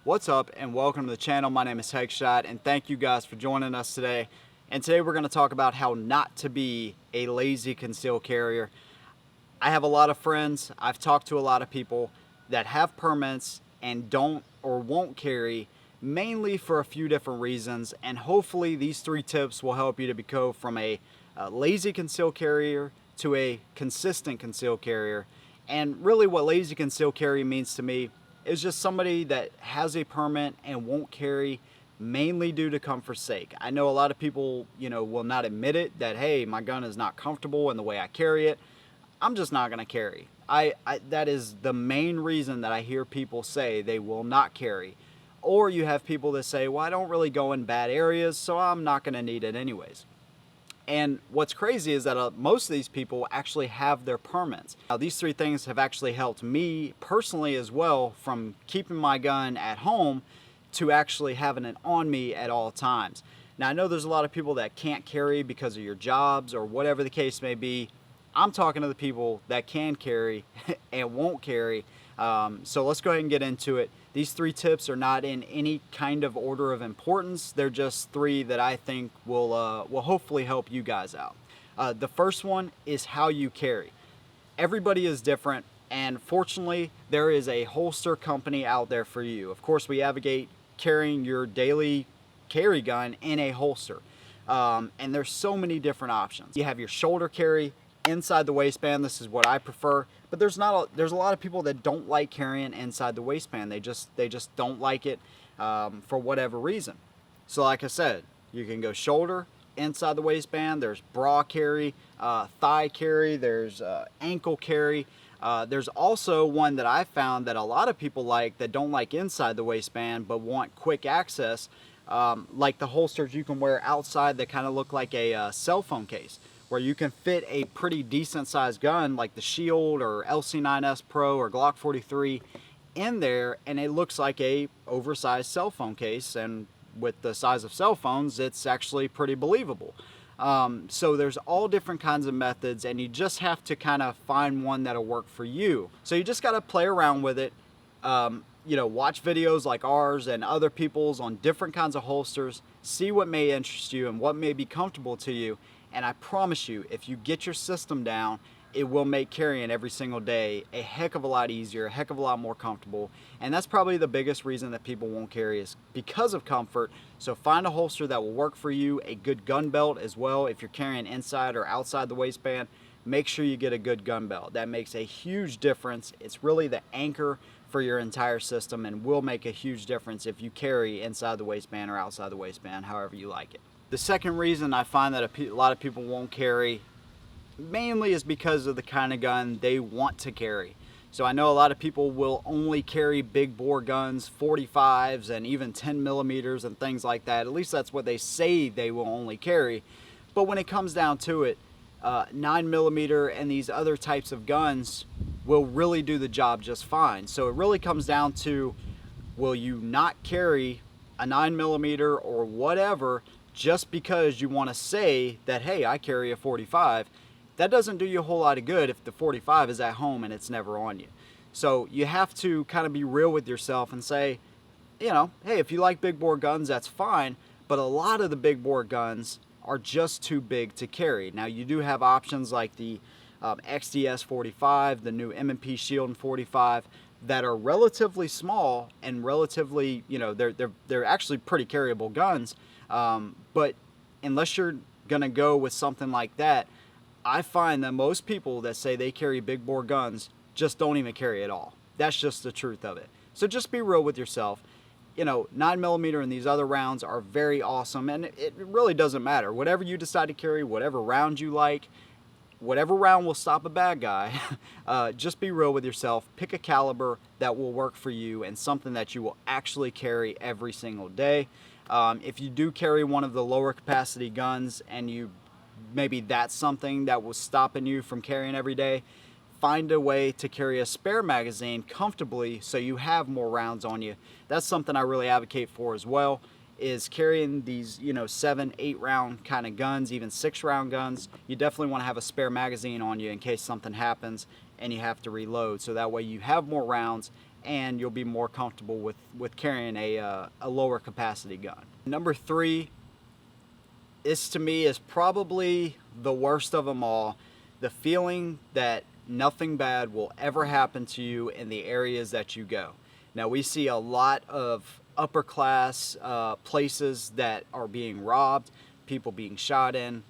What's up and welcome to the channel. My name is Headshot and thank you guys for joining us today. And today we're going to talk about how not to be a lazy concealed carrier. I have a lot of friends, I've talked to a lot of people that have permits and don't or won't carry, mainly for a few different reasons, and hopefully these 3 tips will help you to go from a lazy concealed carrier to a consistent concealed carrier. And really what lazy concealed carry means to me is just somebody that has a permit and won't carry mainly due to comfort's sake. I know a lot of people, will not admit it, that hey, my gun is not comfortable in the way I carry it. I'm just not gonna carry. That is the main reason that I hear people say they will not carry. Or you have people that say, well, I don't really go in bad areas, so I'm not gonna need it anyways. And what's crazy is that most of these people actually have their permits. Now, these 3 things have actually helped me personally as well, from keeping my gun at home to actually having it on me at all times. Now, I know there's a lot of people that can't carry because of your jobs or whatever the case may be. I'm talking to the people that can carry and won't carry. So let's go ahead and get into it. These 3 tips are not in any kind of order of importance. They're just 3 that I think will hopefully help you guys out. The first one is how you carry. Everybody is different, and fortunately, there is a holster company out there for you. Of course, we advocate carrying your daily carry gun in a holster. And there's so many different options. You have your shoulder carry, inside the waistband. This is what I prefer, but there's a lot of people that don't like carrying inside the waistband. They just don't like it for whatever reason. So like I said, you can go shoulder, inside the waistband. There's bra carry, thigh carry, there's ankle carry. There's also one that I found that a lot of people like that don't like inside the waistband but want quick access, like the holsters you can wear outside that kind of look like a cell phone case, where you can fit a pretty decent sized gun like the Shield or LC9S Pro or Glock 43 in there, and it looks like a oversized cell phone case, and with the size of cell phones it's actually pretty believable. So there's all different kinds of methods, and you just have to kind of find one that'll work for you. So you just got to play around with it. Watch videos like ours and other people's on different kinds of holsters, see what may interest you and what may be comfortable to you. And I promise you, if you get your system down, it will make carrying every single day a heck of a lot easier, a heck of a lot more comfortable. And that's probably the biggest reason that people won't carry, is because of comfort. So find a holster that will work for you, a good gun belt as well. If you're carrying inside or outside the waistband, make sure you get a good gun belt. That makes a huge difference. It's really the anchor for your entire system and will make a huge difference if you carry inside the waistband or outside the waistband, however you like it. The second reason I find that a lot of people won't carry mainly is because of the kind of gun they want to carry. So I know a lot of people will only carry big bore guns, 45s and even 10 millimeters and things like that. At least that's what they say they will only carry. But when it comes down to it, 9 millimeter and these other types of guns will really do the job just fine. So it really comes down to, will you not carry a 9 millimeter or whatever just because you want to say that, hey, I carry a 45? That doesn't do you a whole lot of good if the 45 is at home and it's never on you. So you have to kind of be real with yourself and say, hey, if you like big bore guns, that's fine, but a lot of the big bore guns are just too big to carry. Now you do have options like the XDS 45, the new M&P Shield and 45, that are relatively small and relatively, they're actually pretty carryable guns. But unless you're gonna go with something like that, I find that most people that say they carry big bore guns just don't even carry at all. That's just the truth of it. So just be real with yourself. 9 millimeter and these other rounds are very awesome, and it really doesn't matter. Whatever you decide to carry, whatever round you like, whatever round will stop a bad guy, just be real with yourself. Pick a caliber that will work for you and something that you will actually carry every single day. If you do carry one of the lower capacity guns and maybe that's something that was stopping you from carrying every day, find a way to carry a spare magazine comfortably so you have more rounds on you. That's something I really advocate for as well, is carrying these 7, 8 round kind of guns, even 6 round guns. You definitely want to have a spare magazine on you in case something happens and you have to reload, so that way you have more rounds and you'll be more comfortable with carrying a lower capacity gun. Number 3, this to me is probably the worst of them all. The feeling that nothing bad will ever happen to you in the areas that you go. Now, we see a lot of upper class places that are being robbed, people being shot in.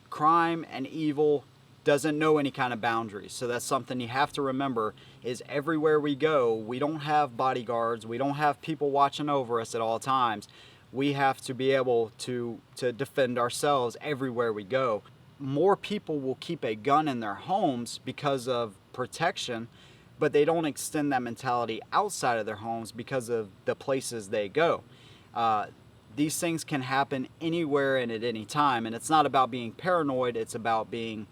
Crime and evil doesn't know any kind of boundaries. So that's something you have to remember, is everywhere we go, we don't have bodyguards, we don't have people watching over us at all times. We have to be able to defend ourselves everywhere we go. More people will keep a gun in their homes because of protection, but they don't extend that mentality outside of their homes because of the places they go. These things can happen anywhere and at any time, and it's not about being paranoid, it's about being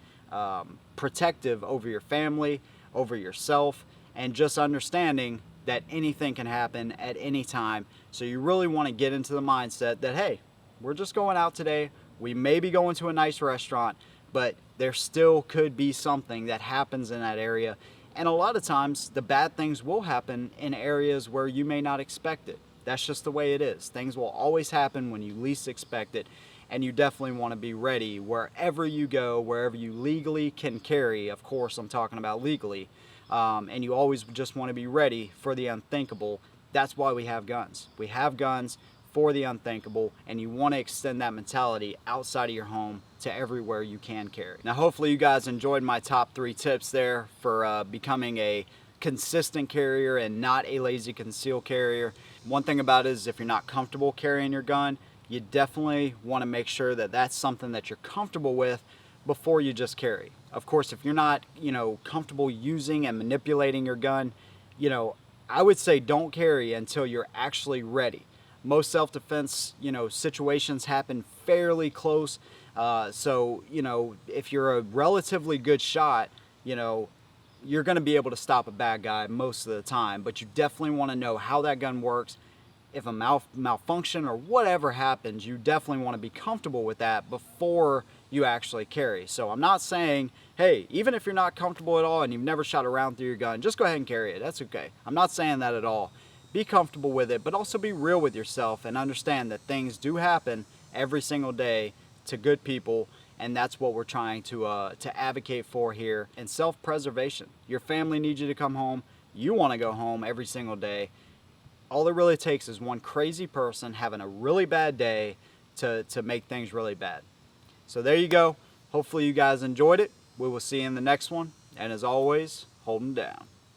protective over your family, over yourself, and just understanding that anything can happen at any time. So you really want to get into the mindset that, hey, we're just going out today, we may be going to a nice restaurant, but there still could be something that happens in that area. And a lot of times the bad things will happen in areas where you may not expect it. That's just the way it is. Things will always happen when you least expect it, and you definitely want to be ready wherever you go, wherever you legally can carry. Of course, I'm talking about legally. And you always just want to be ready for the unthinkable. That's why we have guns. We have guns for the unthinkable, and you want to extend that mentality outside of your home to everywhere you can carry. Now, hopefully you guys enjoyed my top 3 tips there for becoming a consistent carrier and not a lazy concealed carrier. One thing about it is, if you're not comfortable carrying your gun, you definitely want to make sure that that's something that you're comfortable with before you just carry. Of course, if you're not, comfortable using and manipulating your gun, I would say don't carry until you're actually ready. Most self-defense, situations happen fairly close. So, if you're a relatively good shot, you're going to be able to stop a bad guy most of the time, but you definitely want to know how that gun works. If a malfunction or whatever happens, you definitely want to be comfortable with that before you actually carry. So I'm not saying, hey, even if you're not comfortable at all and you've never shot a round through your gun, just go ahead and carry it. That's okay. I'm not saying that at all. Be comfortable with it, but also be real with yourself and understand that things do happen every single day to good people, and that's what we're trying to advocate for here. And self-preservation. Your family needs you to come home. You want to go home every single day. All it really takes is one crazy person having a really bad day to make things really bad. So there you go. Hopefully you guys enjoyed it. We will see you in the next one. And as always, hold them down.